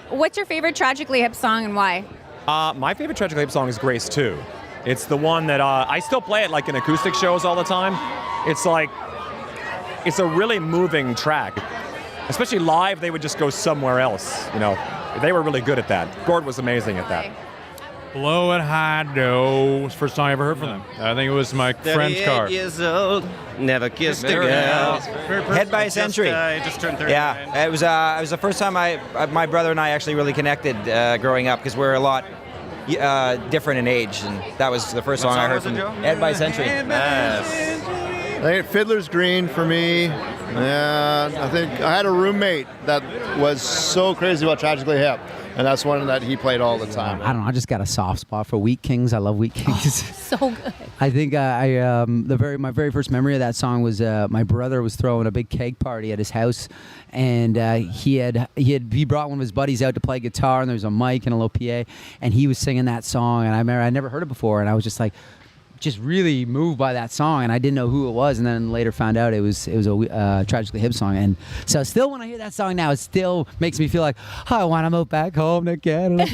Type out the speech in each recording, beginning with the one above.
What's your favorite Tragically Hip song and why? My favorite Tragically Hip song is Grace 2. It's the one that I still play it like in acoustic shows all the time. It's a really moving track. Especially live, they would just go somewhere else, you know. They were really good at that. Gord was amazing at that. Blow It High No was the first song I ever heard from them. I think it was my friend's car. 38 years old, never kissed a girl. Head by a Century. Just turned 30. Yeah, it was the first time my brother and I actually really connected growing up, because we're a lot different in age, and that was the first song I heard from Head by a Century. Nice. I think Fiddler's Green for me. Yeah, I think I had a roommate that was so crazy about Tragically Hip, and that's one that he played all the time. I don't know. I just got a soft spot for Wheat Kings. I love Wheat Kings. So good. I think my very first memory of that song was my brother was throwing a big keg party at his house, and he brought one of his buddies out to play guitar, and there was a mic and a little PA, and he was singing that song, and I remember I never heard it before, and I was just really moved by that song, and I didn't know who it was, and then later found out it was a Tragically Hip song, and so still when I hear that song now, it still makes me feel like I want to move back home to Canada.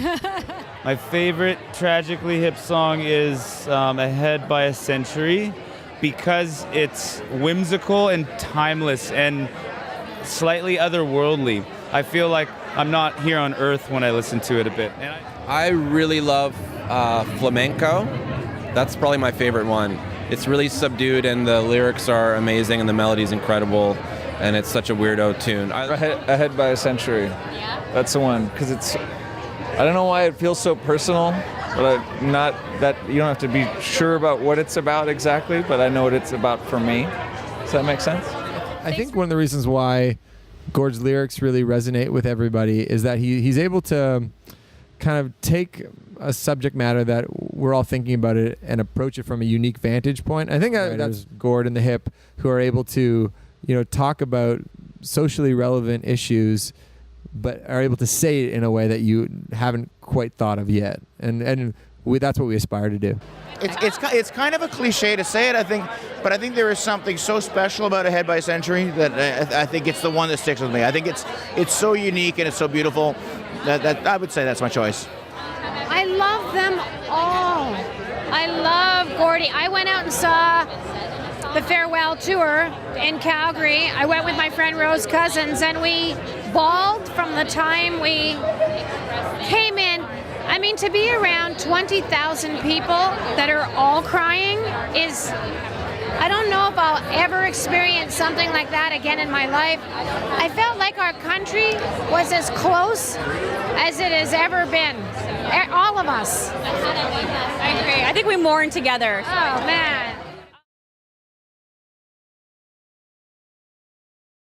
My favorite Tragically Hip song is Ahead by a Century, because it's whimsical and timeless and slightly otherworldly. I feel like I'm not here on Earth when I listen to it a bit. And I really love flamenco. That's probably my favorite one. It's really subdued, and the lyrics are amazing, and the melody's incredible, and it's such a weirdo tune. Ahead by a Century. Yeah. That's the one, because I don't know why it feels so personal, but not that you don't have to be sure about what it's about exactly, but I know what it's about for me. Does that make sense? I think one of the reasons why Gord's lyrics really resonate with everybody is that he's able to kind of take a subject matter that we're all thinking about it and approach it from a unique vantage point. I think that's Gord and the Hip, who are able to, talk about socially relevant issues, but are able to say it in a way that you haven't quite thought of yet. And that's what we aspire to do. It's kind of a cliche to say it, I think, but I think there is something so special about Ahead by a Century that I think it's the one that sticks with me. I think it's so unique and it's so beautiful that I would say that's my choice. I love them all. I love Gordy. I went out and saw the farewell tour in Calgary. I went with my friend Rose Cousins, and we bawled from the time we came in. I mean, to be around 20,000 people that are all crying is, I don't know if I'll ever experience something like that again in my life. I felt like our country was as close as it has ever been. All of us. I agree. I think we mourn together. Oh, man.